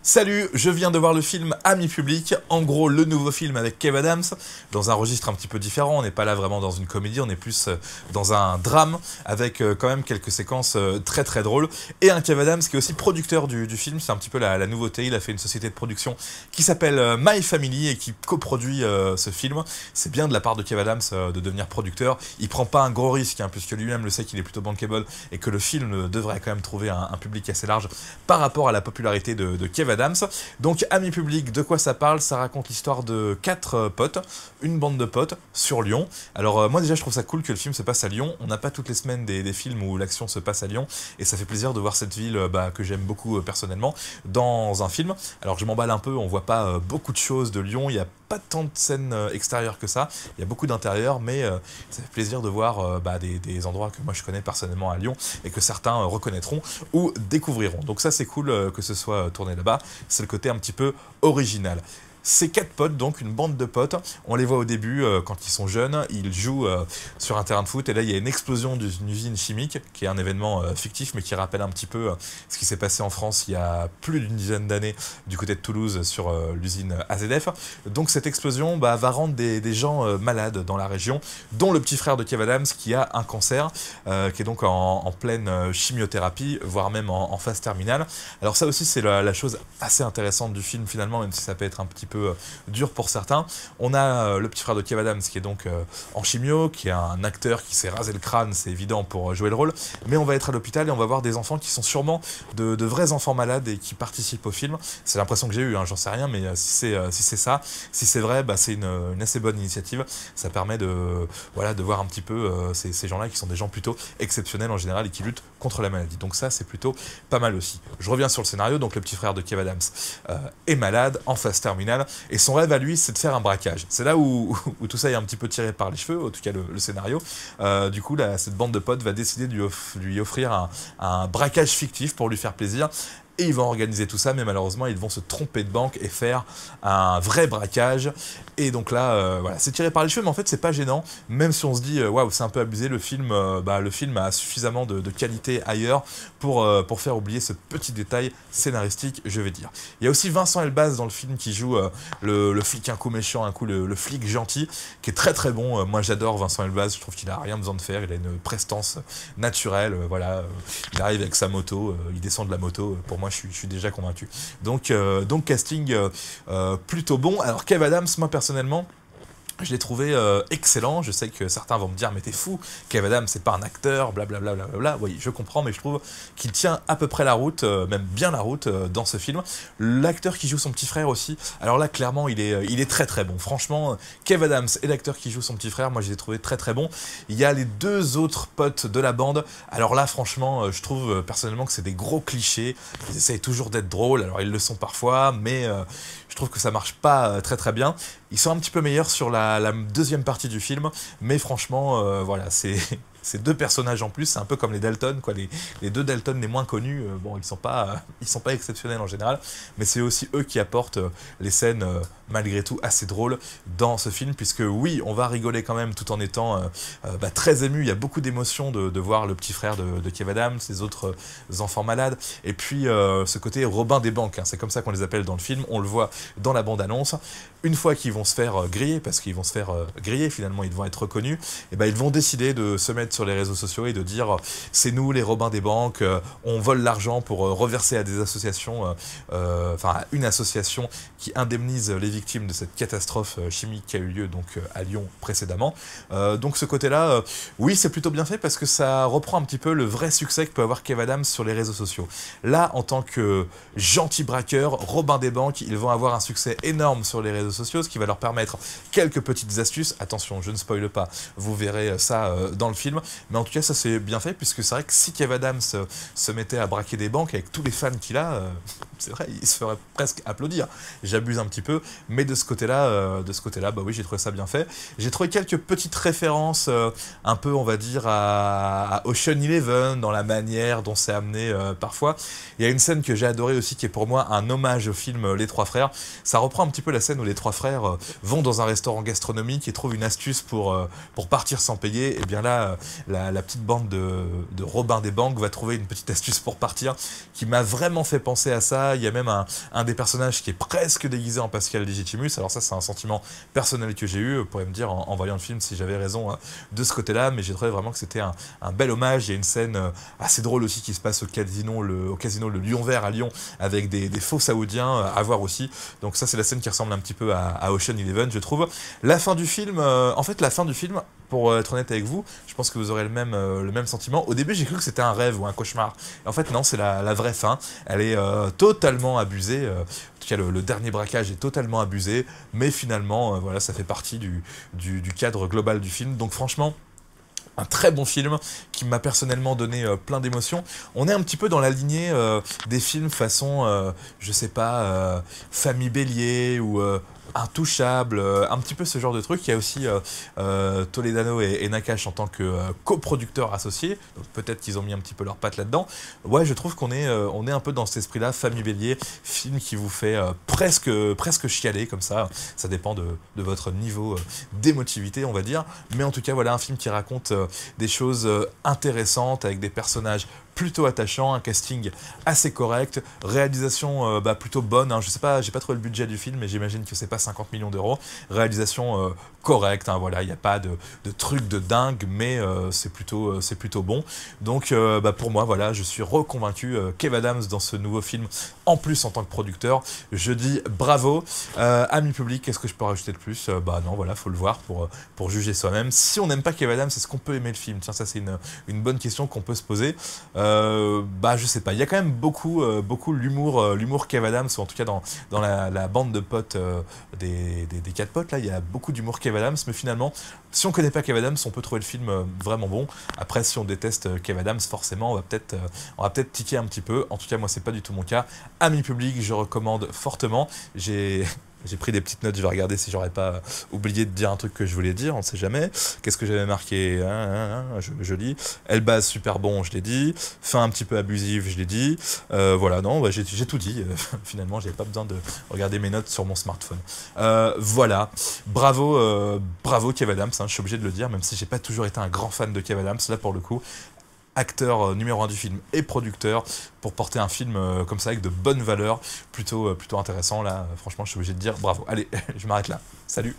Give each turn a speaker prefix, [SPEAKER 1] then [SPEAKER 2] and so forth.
[SPEAKER 1] Salut, je viens de voir le film Amis publics, en gros le nouveau film avec Kev Adams, dans un registre un petit peu différent, on n'est pas là vraiment dans une comédie, on est plus dans un drame, avec quand même quelques séquences très très drôles, et un Kev Adams qui est aussi producteur du film, c'est un petit peu la nouveauté, il a fait une société de production qui s'appelle My Family et qui coproduit ce film. C'est bien de la part de Kev Adams de devenir producteur, il prend pas un gros risque, hein, puisque lui-même le sait qu'il est plutôt bankable, et que le film devrait quand même trouver un public assez large par rapport à la popularité de Kev Adams. Donc Amis publics, de quoi ça parle? Ça raconte l'histoire de 4 potes, une bande de potes sur Lyon. Alors moi déjà je trouve ça cool que le film se passe à Lyon, on n'a pas toutes les semaines des films où l'action se passe à Lyon, et ça fait plaisir de voir cette ville que j'aime beaucoup personnellement dans un film. Alors je m'emballe un peu, on voit pas beaucoup de choses de Lyon, il n'y a pas tant de scènes extérieures que ça, il y a beaucoup d'intérieur, mais ça fait plaisir de voir des endroits que moi je connais personnellement à Lyon, et que certains reconnaîtront ou découvriront. Donc ça c'est cool que ce soit tourné là-bas, c'est le côté un petit peu original. Ces 4 potes, donc une bande de potes, on les voit au début quand ils sont jeunes, ils jouent sur un terrain de foot, et là il y a une explosion d'une usine chimique, qui est un événement fictif, mais qui rappelle un petit peu ce qui s'est passé en France il y a plus d'une dizaine d'années du côté de Toulouse sur l'usine AZF. Donc cette explosion va rendre des gens malades dans la région, dont le petit frère de Kev Adams qui a un cancer, qui est donc en pleine chimiothérapie, voire même en phase terminale. Alors ça aussi c'est la chose assez intéressante du film finalement, même si ça peut être un petit peu dur pour certains. On a le petit frère de Kev Adams qui est donc en chimio, qui est un acteur qui s'est rasé le crâne, c'est évident pour jouer le rôle, mais on va être à l'hôpital et on va voir des enfants qui sont sûrement de vrais enfants malades et qui participent au film. C'est l'impression que j'ai eue, hein, j'en sais rien, mais si c'est ça, si c'est vrai, c'est une assez bonne initiative. Ça permet de voir un petit peu ces gens-là qui sont des gens plutôt exceptionnels en général et qui luttent contre la maladie. Donc ça c'est plutôt pas mal aussi. Je reviens sur le scénario, donc le petit frère de Kev Adams est malade, en phase terminale, et son rêve à lui c'est de faire un braquage. C'est là où tout ça est un petit peu tiré par les cheveux, en tout cas le scénario. Du coup cette bande de potes va décider de lui offrir un braquage fictif pour lui faire plaisir. Et ils vont organiser tout ça, mais malheureusement, ils vont se tromper de banque et faire un vrai braquage. Et donc là, c'est tiré par les cheveux, mais en fait, c'est pas gênant. Même si on se dit, waouh, c'est un peu abusé, le film a suffisamment de qualité ailleurs pour faire oublier ce petit détail scénaristique, je vais dire. Il y a aussi Vincent Elbaz dans le film qui joue le flic un coup méchant, un coup le flic gentil, qui est très très bon. Moi, j'adore Vincent Elbaz, je trouve qu'il a rien besoin de faire, il a une prestance naturelle, il arrive avec sa moto, il descend de la moto, pour moi, je suis déjà convaincu. Donc casting plutôt bon. Alors Kev Adams, moi personnellement, je l'ai trouvé excellent. Je sais que certains vont me dire mais t'es fou, Kev Adams c'est pas un acteur, blablabla. Bla bla bla. Oui, je comprends, mais je trouve qu'il tient à peu près la route, même bien la route dans ce film. L'acteur qui joue son petit frère aussi, alors là clairement il est très très bon. Franchement, Kev Adams et l'acteur qui joue son petit frère, moi je les ai trouvés très très bons. Il y a les 2 autres potes de la bande. Alors là franchement, je trouve personnellement que c'est des gros clichés. Ils essayent toujours d'être drôles, alors ils le sont parfois, mais je trouve que ça marche pas très très bien. Ils sont un petit peu meilleurs sur la deuxième partie du film, mais franchement, c'est 2 personnages en plus, c'est un peu comme les Dalton, quoi. Les 2 Dalton les moins connus, ils sont pas exceptionnels en général, mais c'est aussi eux qui apportent les scènes malgré tout assez drôles dans ce film, puisque oui, on va rigoler quand même tout en étant très ému. Il y a beaucoup d'émotions de voir le petit frère de Kev Adams, les autres enfants malades, et puis ce côté Robin des banques, hein, c'est comme ça qu'on les appelle dans le film, on le voit dans la bande-annonce. Une fois qu'ils vont se faire griller, parce qu'ils vont se faire griller finalement, ils vont être reconnus, et ils vont décider de se mettre sur les réseaux sociaux et de dire c'est nous les Robins des banques, on vole l'argent pour reverser à des associations, à une association qui indemnise les victimes de cette catastrophe chimique qui a eu lieu donc à Lyon précédemment. Donc ce côté-là, oui, c'est plutôt bien fait parce que ça reprend un petit peu le vrai succès que peut avoir Kev Adams sur les réseaux sociaux. Là, en tant que gentil braqueur, Robin des banques, ils vont avoir un succès énorme sur les réseaux sociaux, ce qui va leur permettre quelques petites astuces. Attention, je ne spoile pas, vous verrez ça dans le film, mais en tout cas ça c'est bien fait, puisque c'est vrai que si Kev Adams se mettait à braquer des banques avec tous les fans qu'il a, c'est vrai, il se ferait presque applaudir. J'abuse un petit peu, mais de ce côté-là, oui, j'ai trouvé ça bien fait. J'ai trouvé quelques petites références, un peu, on va dire, à Ocean Eleven, dans la manière dont c'est amené parfois. Il y a une scène que j'ai adorée aussi, qui est pour moi un hommage au film Les Trois Frères. Ça reprend un petit peu la scène où les 3 frères vont dans un restaurant gastronomique et trouvent une astuce pour partir sans payer. Et bien là, la petite bande de Robin des Banques va trouver une petite astuce pour partir qui m'a vraiment fait penser à ça. Il y a même un des personnages qui est presque déguisé en Pascal Légitimus. Alors ça, c'est un sentiment personnel que j'ai eu. Vous pourrez me dire en voyant le film si j'avais raison de ce côté-là, mais j'ai trouvé vraiment que c'était un bel hommage. Il y a une scène assez drôle aussi qui se passe au casino le Lion Vert à Lyon, avec des faux saoudiens à voir aussi. Donc ça, c'est la scène qui ressemble un petit peu à Ocean Eleven, je trouve. La fin du film, en fait, la fin du film, pour être honnête avec vous, je pense que vous aurez le même sentiment. Au début, j'ai cru que c'était un rêve ou un cauchemar. Et en fait, non, c'est la vraie fin. Elle est totalement abusée. En tout cas, le dernier braquage est totalement abusé. Mais finalement, voilà, ça fait partie du cadre global du film. Donc franchement, un très bon film qui m'a personnellement donné plein d'émotions. On est un petit peu dans la lignée des films façon, je sais pas, Famille Bélier ou Intouchable, un petit peu ce genre de truc. Il y a aussi Toledano et Nakache en tant que coproducteurs associés, donc peut-être qu'ils ont mis un petit peu leur patte là-dedans. Ouais, je trouve qu'on est un peu dans cet esprit-là, Famille Bélier, film qui vous fait presque chialer comme ça. Ça dépend de votre niveau d'émotivité, on va dire. Mais en tout cas, voilà un film qui raconte des choses intéressantes avec des personnages plutôt attachant, un casting assez correct, réalisation plutôt bonne, hein. Je sais pas, j'ai pas trouvé le budget du film, mais j'imagine que c'est pas 50 millions d'euros. Réalisation correcte, hein, voilà, il n'y a pas de truc de dingue, mais c'est plutôt bon. Donc pour moi, voilà, je suis reconvaincu. Kev Adams dans ce nouveau film, en plus en tant que producteur, je dis bravo. Ami public, qu'est-ce que je peux rajouter de plus? Non, voilà, faut le voir pour juger soi-même. Si on n'aime pas Kev Adams, est-ce qu'on peut aimer le film? Tiens, ça c'est une bonne question qu'on peut se poser. Je sais pas, il y a quand même beaucoup l'humour Kev Adams, ou en tout cas dans la bande de potes des 4 potes, là, il y a beaucoup d'humour Kev Adams, mais finalement, si on connaît pas Kev Adams, on peut trouver le film vraiment bon. Après, si on déteste Kev Adams, forcément, on va peut-être tiquer un petit peu. En tout cas, moi, c'est pas du tout mon cas. Ami public, je recommande fortement. J'ai pris des petites notes, je vais regarder si j'aurais pas oublié de dire un truc que je voulais dire, on ne sait jamais. Qu'est-ce que j'avais marqué? Je lis. Elbaz, super bon, je l'ai dit. Fin un petit peu abusive, je l'ai dit. Voilà, non, j'ai tout dit. Finalement, j'avais pas besoin de regarder mes notes sur mon smartphone. Voilà. Bravo Kev Adams, hein, je suis obligé de le dire, même si j'ai pas toujours été un grand fan de Kev Adams, là pour le coup. Acteur numéro 1 du film et producteur pour porter un film comme ça avec de bonnes valeurs, plutôt intéressant là, franchement je suis obligé de dire bravo. Allez, je m'arrête là, salut.